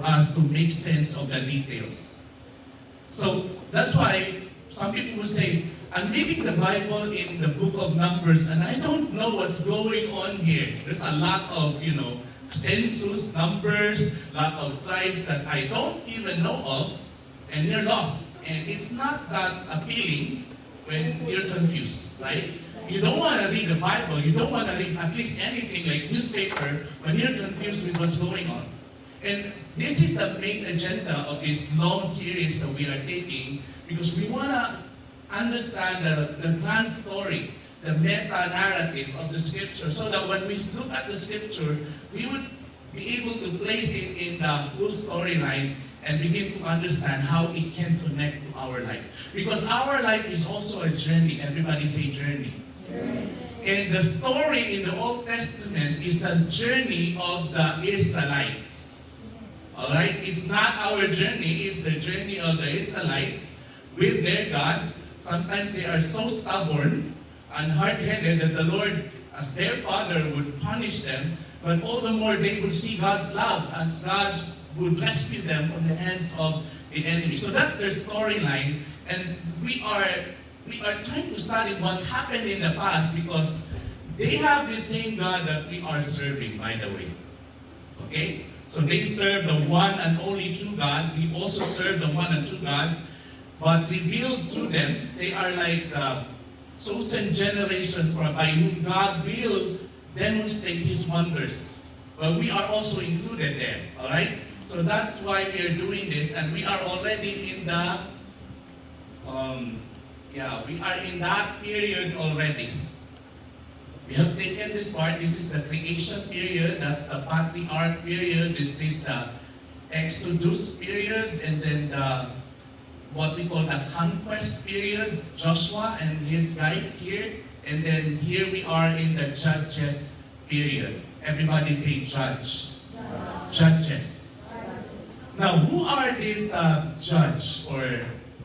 us to make sense of the details. So that's why some people will say, I'm reading the Bible in the book of Numbers and I don't know what's going on here. There's a lot of, census numbers, a lot of tribes that I don't even know of, and you're lost. And it's not that appealing when you're confused, right? You don't want to read the Bible, you don't want to read at least anything like newspaper when you're confused with what's going on. And this is the main agenda of this long series that we are taking, because we want to understand the grand story, the meta-narrative of the Scripture, so that when we look at the Scripture, we would be able to place it in the whole storyline and begin to understand how it can connect to our life. Because our life is also a journey. Everybody say journey. And the story in the Old Testament is a journey of the Israelites. Alright? It's not our journey, it's the journey of the Israelites with their God. Sometimes they are so stubborn and hard-headed that the Lord, as their Father, would punish them, but all the more they would see God's love as God would rescue them from the hands of the enemy. So that's their storyline, and we are trying to study what happened in the past, because they have the same God that we are serving, by the way. Okay? So they serve the one and only true God. We also serve the one and true God. But revealed through them, they are like the chosen generation by whom God will demonstrate His wonders. But we are also included there. Alright? So that's why we are doing this, and we are already in the we are in that period already. We have taken this part. This is the creation period. That's the patriarch period. This is the Exodus period, and then the what we call the conquest period, Joshua and his guys here, and then here we are in the Judges period. Everybody say judge. Judges. Now, who are these judge or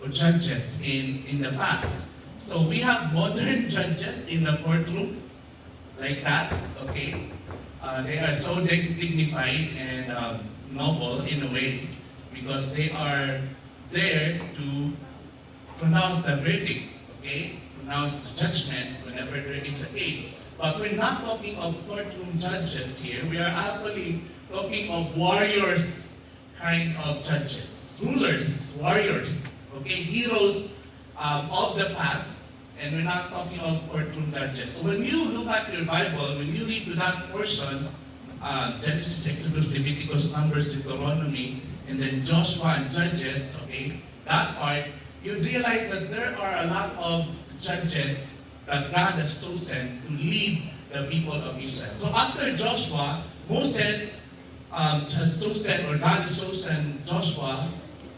judges in the past? So we have modern judges in the courtroom, like that, okay? They are so dignified and noble in a way, because they are there to pronounce the verdict, okay? Pronounce the judgment whenever there is a case. But we're not talking of courtroom judges here. We are actually talking of warriors kind of judges. Rulers, warriors, okay? Heroes of the past. And we're not talking of courtroom judges. So when you look at your Bible, when you read to that portion, Genesis, Exodus, Leviticus, Numbers, Deuteronomy, and then Joshua and Judges, okay, that part, you realize that there are a lot of judges that God has chosen to lead the people of Israel. So after Joshua, Moses has chosen, or God has chosen Joshua,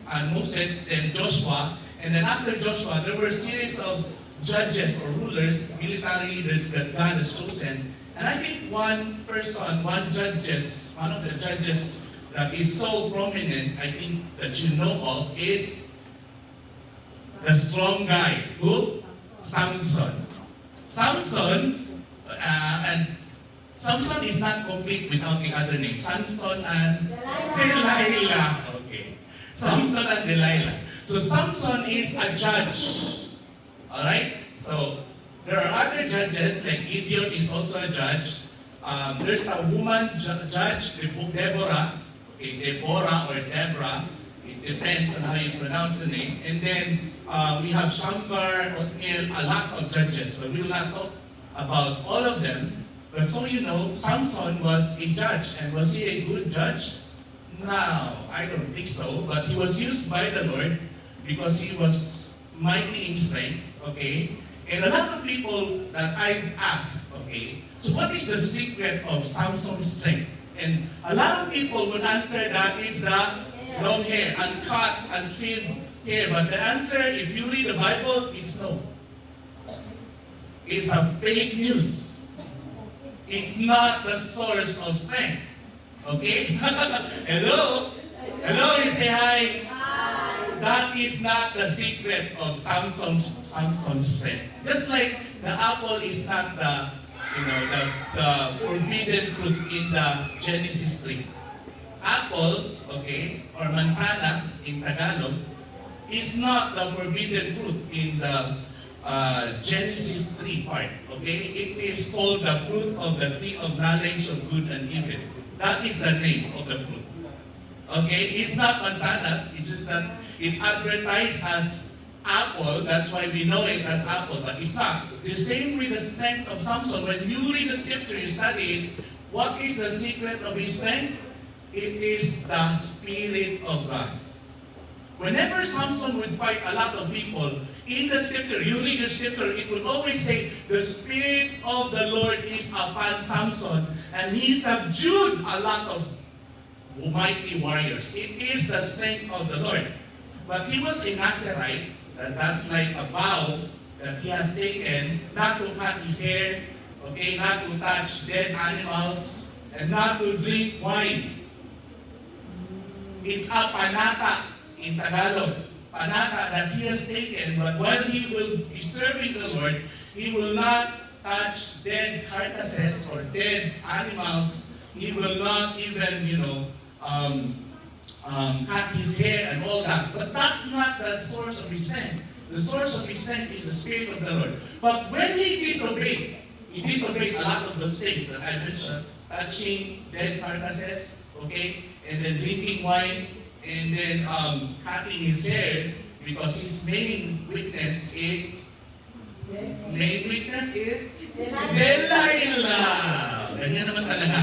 and Moses, then Joshua, and then after Joshua, there were a series of judges or rulers, military leaders that God has chosen. And I think one of the judges that is so prominent, I think that you know of, is the strong guy. Who? Samson. Samson, and Samson is not complete without the other name. Samson and Delilah. Okay. Samson and Delilah. So Samson is a judge. Alright? So there are other judges, like Gideon is also a judge. There's a woman judge, Deborah. Okay, Deborah or Deborah. It depends on how you pronounce the name. And then we have Shankar, Othniel, a lot of judges. But we will not talk about all of them. But so you know, Samson was a judge. And was he a good judge? No, I don't think so. But he was used by the Lord because he was mighty in strength. Okay? And a lot of people that I've asked, okay, so what is the secret of Samson's strength? And a lot of people would answer that it's the long hair, uncut, untrimmed hair. But the answer, if you read the Bible, is no. It's a fake news. It's not the source of strength. Okay? Hello? Hello, you say hi. That is not the secret of Samson's strength. Just like the apple is not the forbidden fruit in the Genesis tree. apple, okay, or manzanas in Tagalog, is not the forbidden fruit in the Genesis 3 part. Okay? It is called the fruit of the tree of knowledge of good and evil. That is the name of the fruit. Okay? It's not manzanas, it's just that it's advertised as apple, that's why we know it as apple, but it's not. The same with the strength of Samson. When you read the scripture, you study it, what is the secret of his strength? It is the Spirit of God. Whenever Samson would fight a lot of people, in the scripture, you read the scripture, it will always say, the Spirit of the Lord is upon Samson, and he subdued a lot of mighty warriors. It is the strength of the Lord. But he was a Nazarite, and that's like a vow that he has taken, not to cut his hair, okay, not to touch dead animals, and not to drink wine. It's a panata in Tagalog. Panata that he has taken, but while he will be serving the Lord, he will not touch dead carcasses or dead animals. He will not even, cut his hair and all that. But that's not the source of his strength. The source of his strength is the Spirit of the Lord. But when he disobeyed a lot of those things that I mentioned, touching dead carcasses, okay, and then drinking wine, and then cutting his hair, because his main weakness is Delilah. Ganyan naman talaga.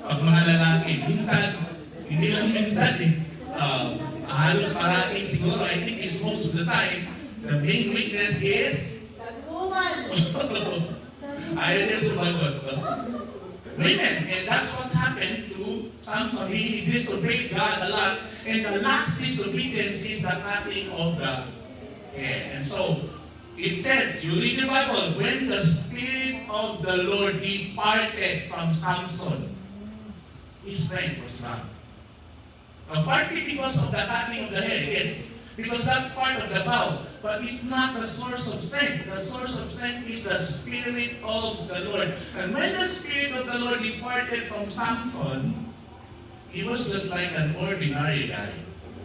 Pag mga lalaki, minsan, hindi lang minsan halos parati siguro, I think it's most of the time, the main weakness is ayaw niya sumagot. Women, and that's what happened to Samson. He disobeyed God a lot, and the last disobedience is the cutting of the hair. And so, it says, you read the Bible, when the Spirit of the Lord departed from Samson, his strength was gone. Now, partly because of the cutting of the hair, yes, because that's part of the vow, but it's not the source of strength. The source of strength is the Spirit of the Lord. And when the Spirit of the Lord departed from Samson, he was just like an ordinary guy.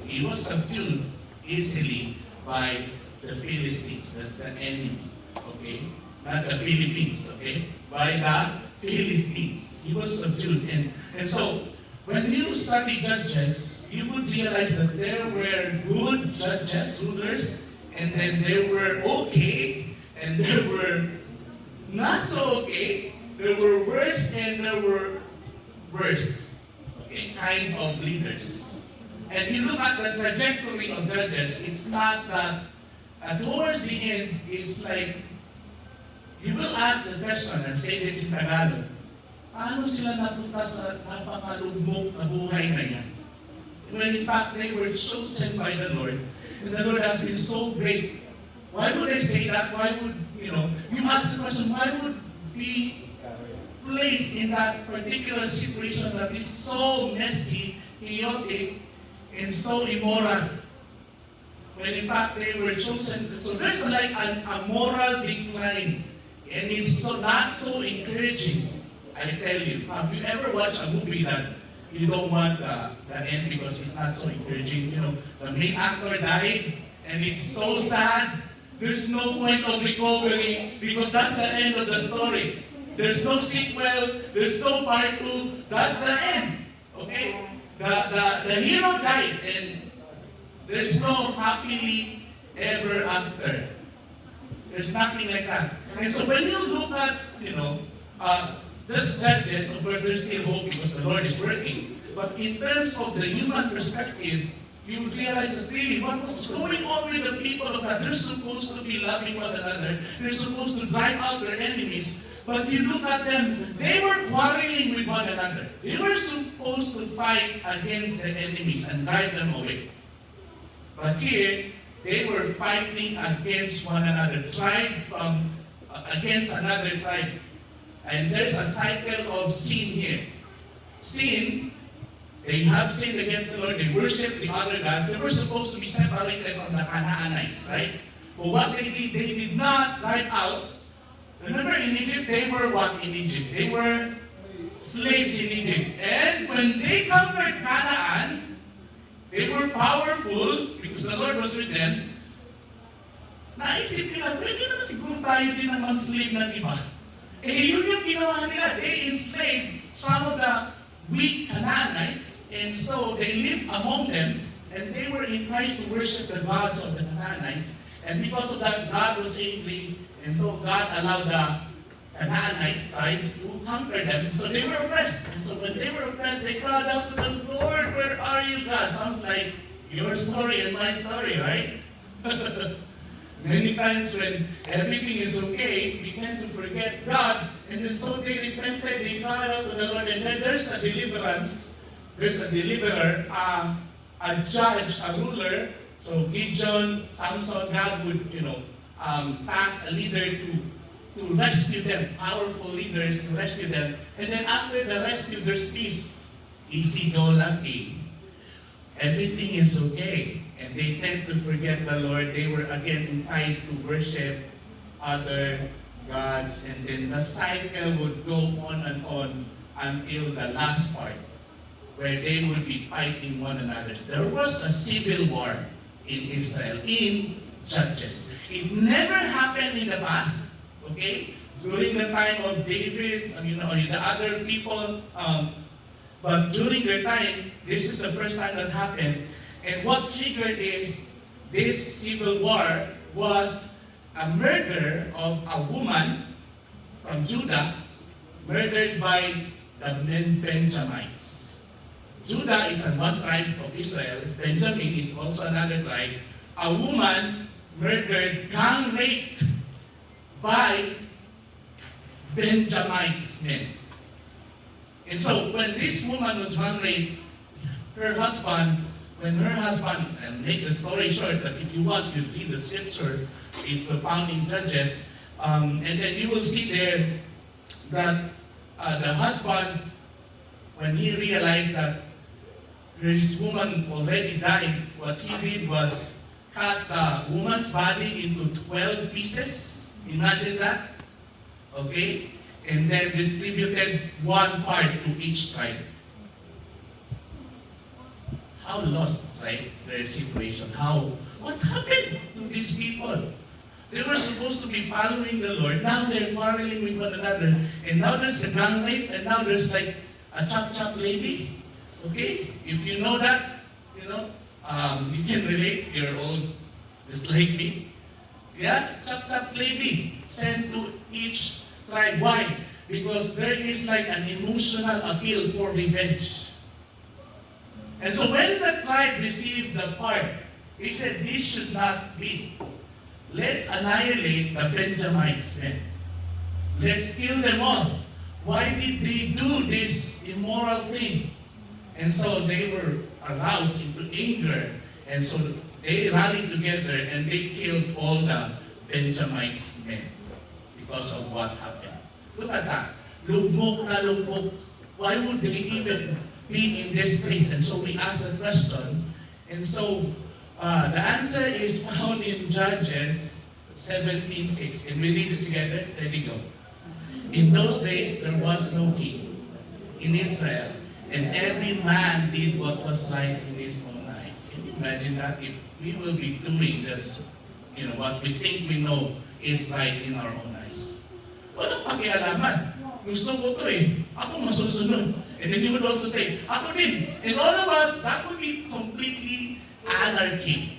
He was subdued easily by the Philistines. That's the enemy, okay? Not the Philippines, okay? By the Philistines. He was subdued. And so, when you study Judges, you would realize that there were good judges, rulers, and then there were okay, and there were not so okay. There were worse, and there were worst, okay, kind of leaders. And you look at the trajectory of Judges, it's not that towards the end, it's like, you will ask the question and say this in Tagalog, paano sila napunta sa napakalugmok na buhay na yan? When in fact they were chosen by the Lord, and the Lord has been so great. Why would they say that? Why would, you ask the question, why would be placed in that particular situation that is so messy, chaotic, and so immoral? When in fact they were chosen. So there's like a moral decline, and it's not so encouraging. I tell you, have you ever watched a movie that you don't want the end because it's not so encouraging? The main actor died, and it's so sad. There's no point of recovery because that's the end of the story. There's no sequel, there's no part 2, that's the end. Okay? The hero died, and there's no happily ever after. There's nothing like that. And so when you look at, just Judges, of course, there's still hope because the Lord is working. But in terms of the human perspective, you would realize that really what was going on with the people of God, they're supposed to be loving one another. They're supposed to drive out their enemies. But you look at them, they were quarreling with one another. They were supposed to fight against their enemies and drive them away. But here, they were fighting against one another, tribe against another tribe. And there's a cycle of sin here. Sin, they have sinned against the Lord, they worship the other gods, they were supposed to be separated from the Canaanites, right? But what they did not drive out. Remember in Egypt, they were what in Egypt? They were slaves in Egypt. And when they conquered Canaan, they were powerful because the Lord was with them. Naisip nila, pwede naman siguro tayo din ang mag-slave ng iba. Yun yung ginawa nila. They enslaved some of the weak Canaanites, and so they lived among them, and they were enticed to worship the gods of the Canaanites. And because of that, God was angry, and so God allowed the Canaanites tribes to conquer them. So they were oppressed. And so when they were oppressed, they cried out to the Lord, "Where are you, God?" Sounds like your story and my story, right? Many times when everything is okay, we tend to forget God, and then so they repented, they cried out to the Lord, and then there's a deliverance, there's a deliverer, a judge, a ruler. So Gideon, Samson, God would, task a leader to rescue them, powerful leaders to rescue them, and then after the rescue, there's peace. Easy-go-lucky. Everything is okay. And they tend to forget the Lord. They were again enticed to worship other gods. And then the cycle would go on and on until the last part, where they would be fighting one another. There was a civil war in Israel, in Judges. It never happened in the past, okay? During the time of David, or the other people, but during their time, this is the first time that happened. And what triggered this civil war was a murder of a woman from Judah, murdered by the Benjamites. Judah is one tribe of Israel. Benjamin is also another tribe. A woman murdered, gang raped by Benjamites men. And so when this woman was gang raped, when her husband, and make the story short, but if you want, you read the scripture, it's found in Judges, and then you will see there that the husband, when he realized that his woman already died, what he did was cut the woman's body into 12 pieces. Imagine that. Okay? And then distributed one part to each tribe. How lost, right, their situation? What happened to these people? They were supposed to be following the Lord. Now they're quarreling with one another. And now there's a gang rape, and now there's like a chop-chop lady. Okay? If you know that, you can relate. You're old, just like me. Yeah? Chop-chop lady sent to each tribe. Why? Because there is like an emotional appeal for revenge. And so when the tribe received the part, he said, this should not be. Let's annihilate the Benjamites men. Let's kill them all. Why did they do this immoral thing? And so they were aroused into anger. And so they rallied together and they killed all the Benjamites men because of what happened. Look at that. Lugmok na lugmok. Why would they even be in this place? And so we ask a question, and so the answer is found in Judges 17:6. Can we read this together? There we go. In those days there was no king in Israel, and every man did what was right in his own eyes. Can you imagine that? If we will be doing just what we think we know is right in our own eyes. Walang pakialaman. Gusto ko to ako masusunod. And then you would also say, ako din. And all of us, that would be completely anarchy.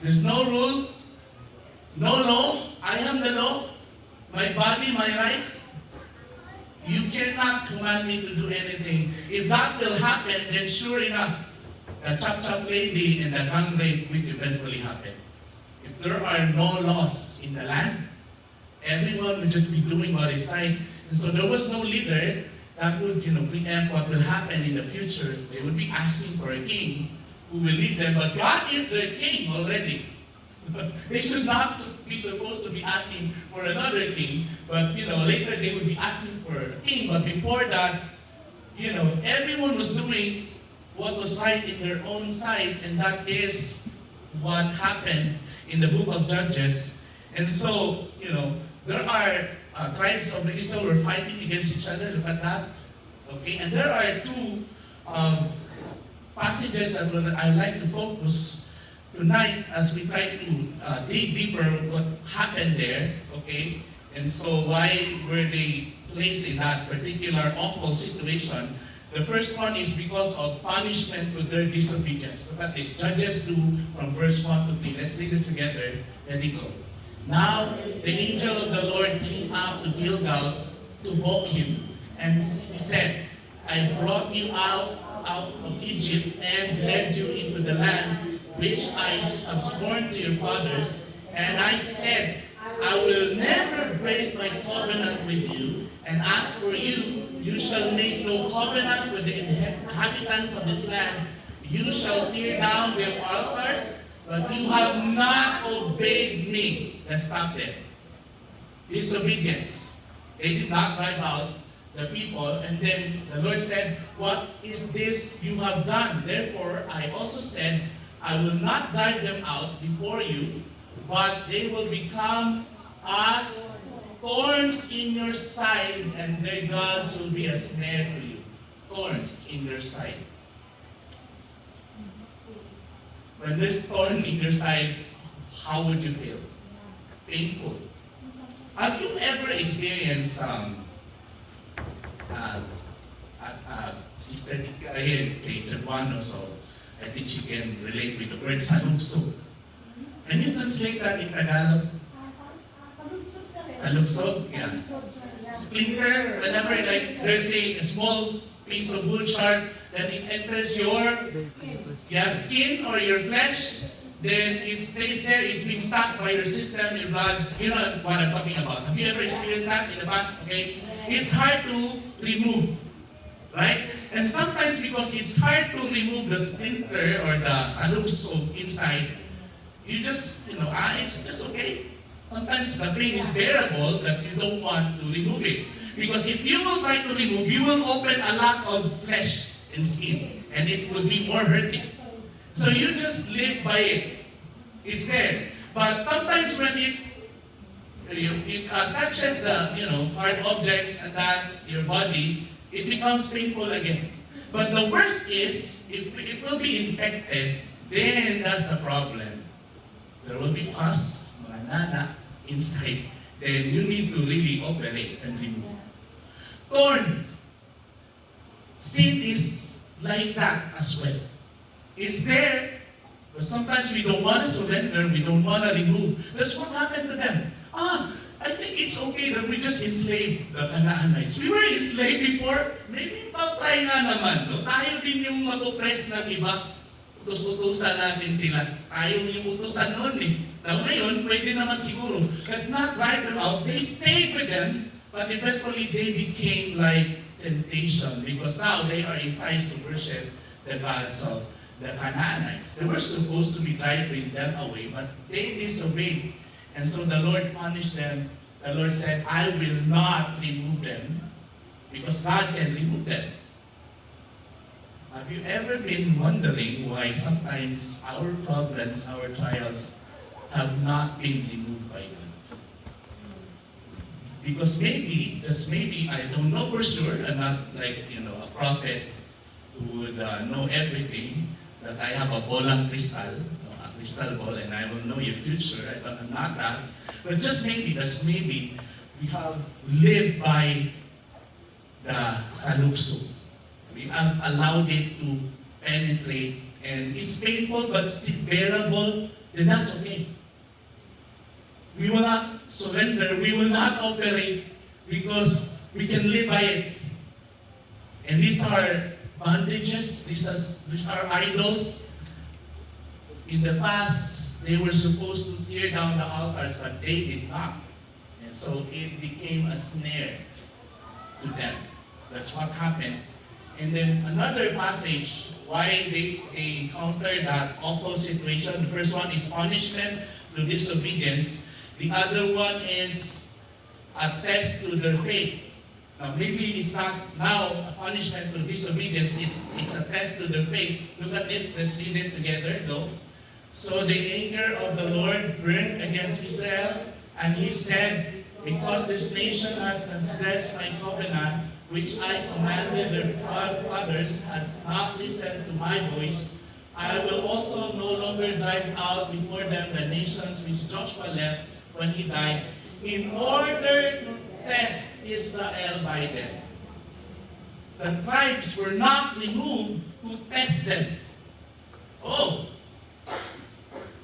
There's no rule, no law. I am the law. My body, my rights. You cannot command me to do anything. If that will happen, then sure enough, the chop-chop lady and the gang rape will eventually happen. If there are no laws in the land, everyone would just be doing what is right. And so there was no leader that would, preempt what will happen in the future. They would be asking for a king who will lead them, but God is their king already. They should not be supposed to be asking for another king, but later they would be asking for a king. But before that, everyone was doing what was right in their own sight, and that is what happened in the book of Judges. And so, there are tribes of Israel were fighting against each other. Look at that. Okay, and there are two passages that I'd like to focus tonight as we try to dig deeper what happened there. Okay, and so why were they placed in that particular awful situation? The first one is because of punishment to their disobedience. Look at this, Judges 2 from verse 1 to 3. Let's read this together. Let it go. Now the angel of the Lord came up to Gilgal to mock him, and he said, I brought you out of Egypt and led you into the land which I have sworn to your fathers. And I said, I will never break my covenant with you, and as for you, you shall make no covenant with the inhabitants of this land. You shall tear down their altars, but you have not obeyed me. Let's stop there. Disobedience. They did not drive out the people, and then the Lord said, what is this you have done? Therefore, I also said, I will not drive them out before you, but they will become as thorns in your side, and their gods will be a snare to you. Thorns in your side. When there's thorn in your side, how would you feel? Painful. Have you ever experienced Sister Nika here, Sister Juan also, I think she can relate with the word salugso. Can you translate that in Tagalog? Salugsog? Yeah. Splinter, whenever like there's a small piece of wood sharp, then it enters your skin or your flesh, then it stays there, it's being sucked by your system, your blood. You know what I'm talking about. Have you ever experienced that in the past? Okay? It's hard to remove. Right? And sometimes because it's hard to remove the splinter or the salugsog inside, you just, it's just okay. Sometimes the pain is bearable that you don't want to remove it. Because if you will try to remove, you will open a lot of flesh and skin, and it will be more hurting. So you just live by it. It's there. But sometimes when it touches the hard objects and that your body, it becomes painful again. But the worst is if it will be infected, then that's the problem. There will be pus, manana inside. Then you need to really operate and remove. Thorns. Sin is like that as well. It's there, but sometimes we don't want to surrender, we don't want to remove. That's what happened to them. I think it's okay that we just enslaved the Canaanites. We were enslaved before, maybe tayo nga naman. No? Tayo din yung mag-oppress ng iba. Utos-utusan natin sila. Tayo yung utusan noon eh. Now ngayon, pwede naman siguro. Let's not drive them out. They stayed with them, but eventually they became like temptation because now they are enticed to worship the gods of the Canaanites. They were supposed to be driving them away, but they disobeyed. And so the Lord punished them. The Lord said, I will not remove them because God can remove them. Have you ever been wondering why sometimes our problems, our trials have not been removed by God? Because maybe, just maybe, I don't know for sure, I'm not like, a prophet who would know everything, that I have a bolang crystal, crystal ball, and I will know your future. I'm not that. But just maybe, we have lived by the salugso. We have allowed it to penetrate, and it's painful but still bearable, then that's okay. We will not surrender, we will not operate because we can live by it. And these are bondages, these are idols. In the past, they were supposed to tear down the altars, but they did not. And so it became a snare to them. That's what happened. And then another passage, why they encountered that awful situation. The first one is punishment to disobedience. The other one is a test to their faith. Now, maybe it's not now a punishment to disobedience, it's a test to their faith. Look at this, let's read this together, go. So the anger of the Lord burned against Israel, and he said, Because this nation has transgressed my covenant, which I commanded their fathers, has not listened to my voice, I will also no longer drive out before them the nations which Joshua left when he died, in order to test Israel by them. The tribes were not removed to test them. Oh,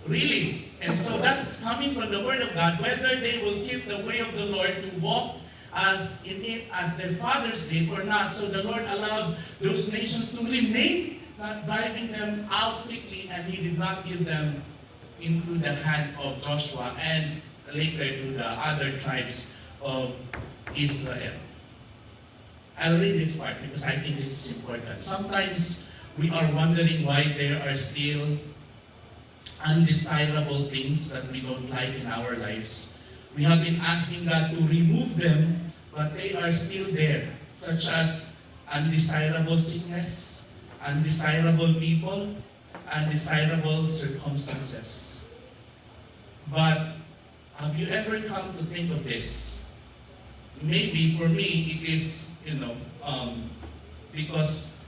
really? And so that's coming from the Word of God, whether they will keep the way of the Lord to walk as in it as their fathers did or not. So the Lord allowed those nations to remain, not driving them out quickly, and He did not give them into the hand of Joshua and later to the other tribes of Israel. I'll read this part because I think this is important. Sometimes we are wondering why there are still undesirable things that we don't like in our lives. We have been asking God to remove them, but they are still there, such as undesirable sickness, undesirable people, undesirable circumstances. But have you ever come to think of this? Maybe for me it is, because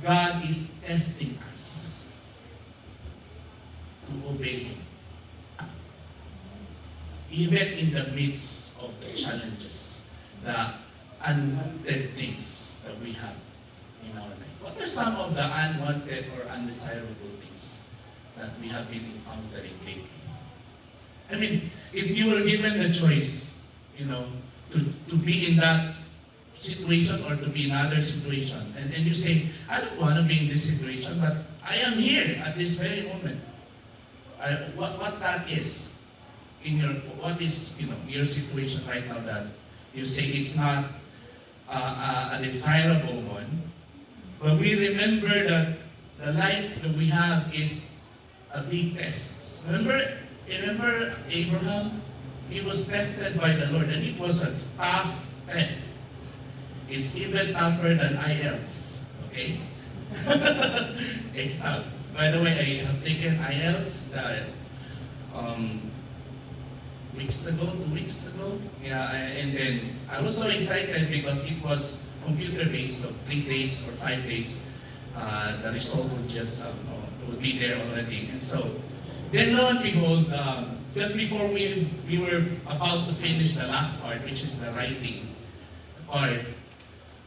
God is testing us to obey Him. Even in the midst of the challenges, the unwanted things that we have in our life. What are some of the unwanted or undesirable things that we have been encountering lately? I mean, if you were given the choice, to be in that situation or to be in another situation, and you say, I don't want to be in this situation, but I am here at this very moment. What that is in your situation right now that you say it's not a desirable one, but we remember that the life that we have is a big test. Remember Abraham? He was tested by the Lord, and it was a tough test. It's even tougher than IELTS. Okay? Exam. By the way, I have taken IELTS 2 weeks ago. Yeah, and then I was so excited because it was computer-based, so 3 days or 5 days, the result would be there already. And so, then lo and behold, just before we were about to finish the last part, which is the writing part,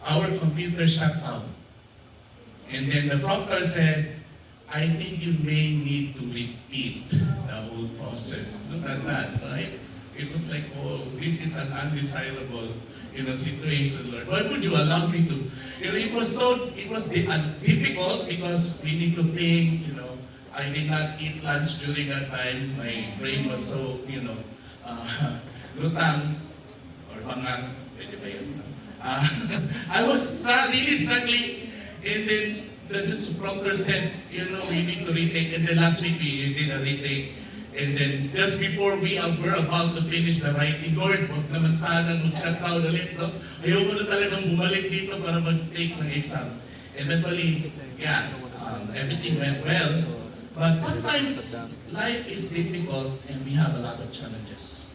our computer shut down. And then the prompter said, I think you may need to repeat the whole process. Look at that, right? It was like, oh, this is an undesirable, situation, Lord. Why would you allow me to? It was difficult because we need to think, I did not eat lunch during that time. My brain was so, lutang or bangang. Pwede ba yun? I was really struggling, and then the prompter said, we need to retake. And then last week we did a retake. And then just before we were about to finish the writing, Lord, huwag naman sana mag-shutdown ulit, no? Ayoko na talagang bumalik dito para mag-take ng exam. Eventually, everything went well. But sometimes life is difficult and we have a lot of challenges.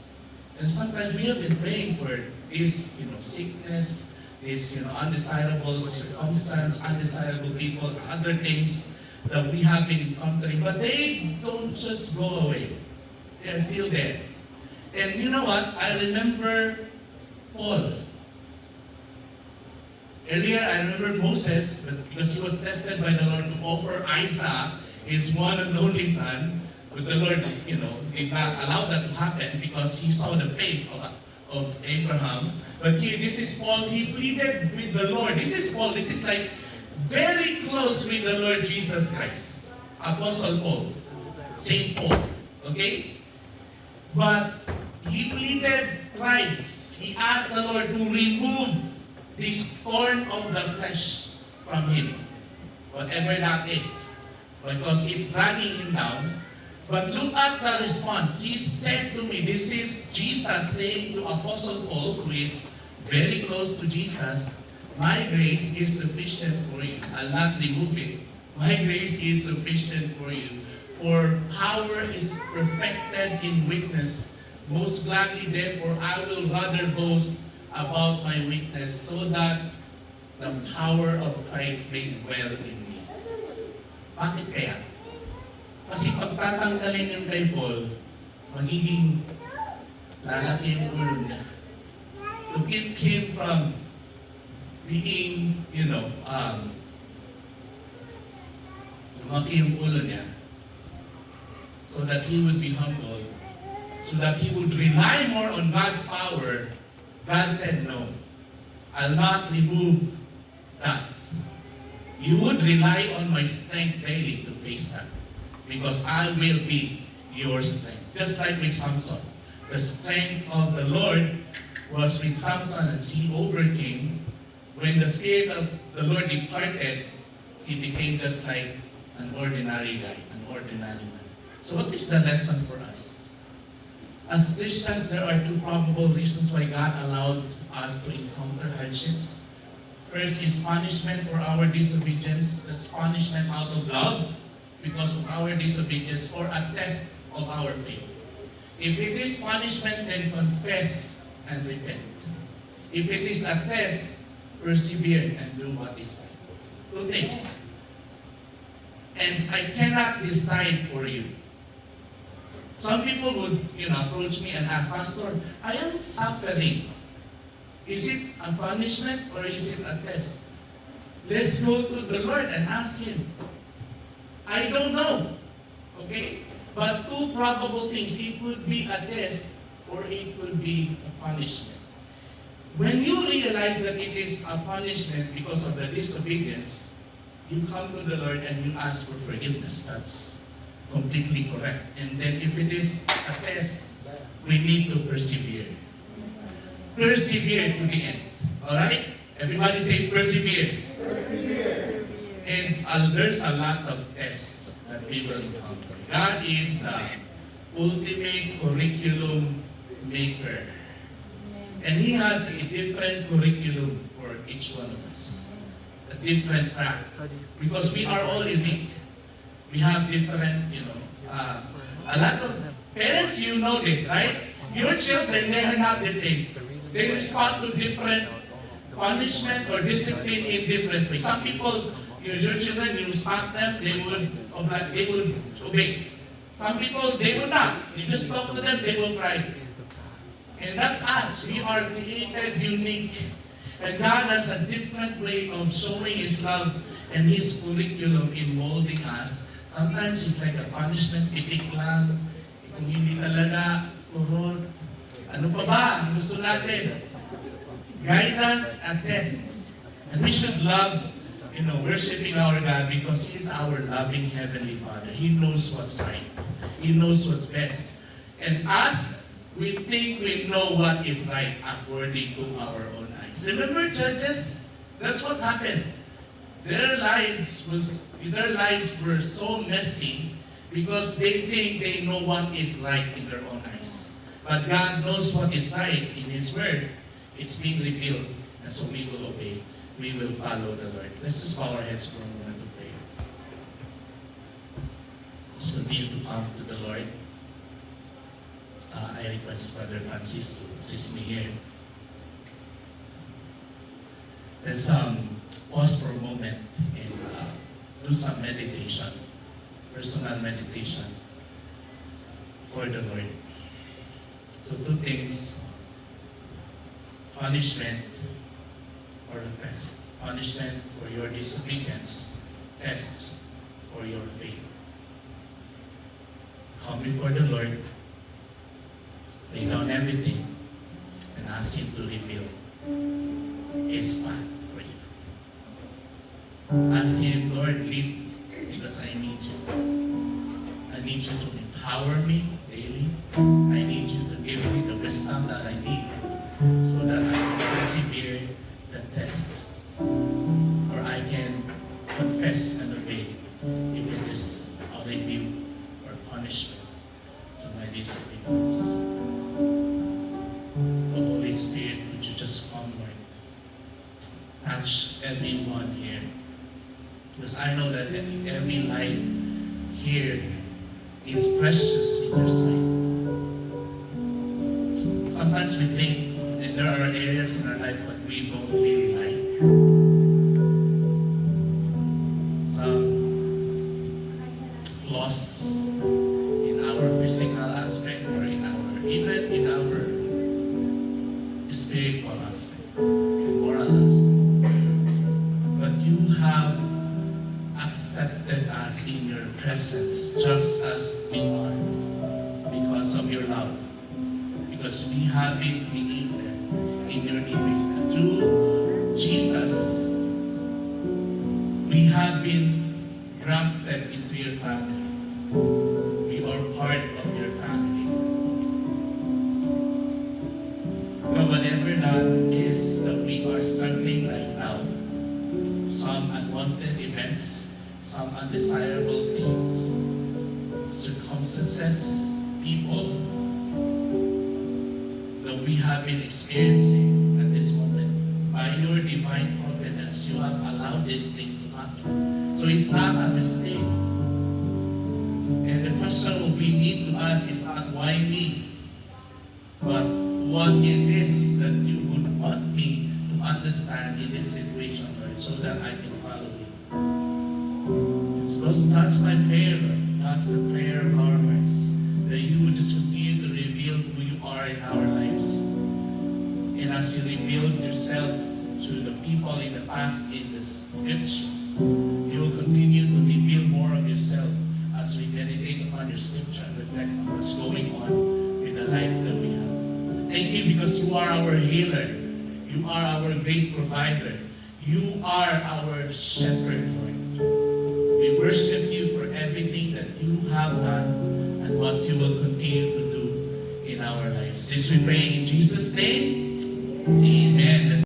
And sometimes we have been praying for this, sickness, this, undesirable circumstance, undesirable people, other things that we have been encountering, but they don't just go away. They're still there. And you know what? I remember Paul. Earlier, I remember Moses, because he was tested by the Lord to offer Isaac, his one and only son, but the Lord, did not allow that to happen because he saw the faith of Abraham. But here, this is Paul, he pleaded with the Lord. This is Paul, this is like very close with the Lord Jesus Christ. Apostle Paul. Saint Paul. Okay? But he pleaded twice. He asked the Lord to remove this thorn of the flesh from him. Whatever that is. Because it's dragging him down. But look at the response. He said to me, this is Jesus saying to Apostle Paul, who is very close to Jesus, my grace is sufficient for you. I'll not remove it. My grace is sufficient for you. For power is perfected in weakness. Most gladly, therefore, I will rather boast about my weakness, so that the power of Christ may dwell in me. Bakit kaya? Kasi pagtatanggalin yung kay Paul, magiging lalaki yung ulo niya. To keep him from being, lumaki yung ulo niya, so that he would be humble, so that he would rely more on God's power. God said, no, I'll not remove that. You would rely on my strength daily to face that, because I will be your strength. Just like with Samson. The strength of the Lord was with Samson as he overcame. When the Spirit of the Lord departed, he became just like an ordinary guy, an ordinary man. So what is the lesson for us? As Christians, there are two probable reasons why God allowed us to encounter hardships. First is punishment for our disobedience. That's punishment out of love because of our disobedience, or a test of our faith. If it is punishment, then confess and repent. If it is a test, persevere and do what is right. Two things. And I cannot decide for you. Some people would, approach me and ask, Pastor, I am suffering. Is it a punishment or is it a test? Let's go to the Lord and ask Him. I don't know. Okay? But two probable things. It could be a test or it could be a punishment. When you realize that it is a punishment because of the disobedience, you come to the Lord and you ask for forgiveness. That's completely correct. And then if it is a test, we need to persevere. Persevere to the end. Alright? Everybody say persevere. Persevere. And there's a lot of tests that we will encounter. God is the ultimate curriculum maker. And He has a different curriculum for each one of us. A different track. Because we are all unique. We have different, a lot of parents, you know this, right? Your children, they are not the same. They respond to different punishment or discipline in different ways. Some people, your children, you spank them, they would obey. Some people, they will not. You just talk to them, they will cry. And that's us. We are created unique. And God has a different way of showing His love and His curriculum in molding us. Sometimes it's like a punishment, itik lang. Kung hindi talaga, kurot. Ano pa ba? Gusto natin. Guidance and tests. And we should love, worshiping our God because He is our loving Heavenly Father. He knows what's right. He knows what's best. And us, we think we know what is right according to our own eyes. Remember, judges? That's what happened. Their lives were so messy because they think they know what is right in their own eyes. But God knows what is right in His Word. It's being revealed, and so we will obey. We will follow the Lord. Let's just bow our heads for a moment to pray. Let's continue to come to the Lord. I request Brother Francis to assist me here. Let's pause for a moment and do some meditation, personal meditation for the Lord. So two things, punishment or a test. Punishment for your disobedience, test for your faith. Come before the Lord, lay down everything, and ask Him to reveal His path for you. Ask Him, Lord, lead me, because I need you. I need you to empower me daily. I need you to give me the wisdom that I need so that I can persevere the tests, or I can confess and obey if it is a rebuke or punishment to my disobedience. Oh, Holy Spirit, would you just come, Lord? Touch everyone here. Because I know that every life here is precious in your sight. sometimes we think, and there are areas in our life that we don't really like. Some flaws in our physical aspect or even in our spiritual aspect, moral aspect. But you have accepted us in your presence just as we are because of your love. Because we have been created in your image. And through Jesus, we have been grafted into your family. We are part of your family. But whatever that is that we are struggling right now, some unwanted events, some undesirable things, circumstances, people that we have been experiencing at this moment, by your divine providence, you have allowed these things to happen. So it's not a mistake. And the question we need to ask is not why me, but what it is that you would want me to understand in this situation, Lord, so that I can follow you. So that's my prayer, Lord. That's the prayer of our hearts, that you would just continue to reveal who you are in our lives. And as you revealed yourself to the people in the past in the scripture, you will continue to reveal more of yourself as we meditate upon your scripture and reflect on what's going on with the life that we have. Thank you because you are our healer. You are our great provider. You are our shepherd, Lord. We worship you for everything that you have done and what you will continue to do in our lives. This we pray in Jesus' name. Amen.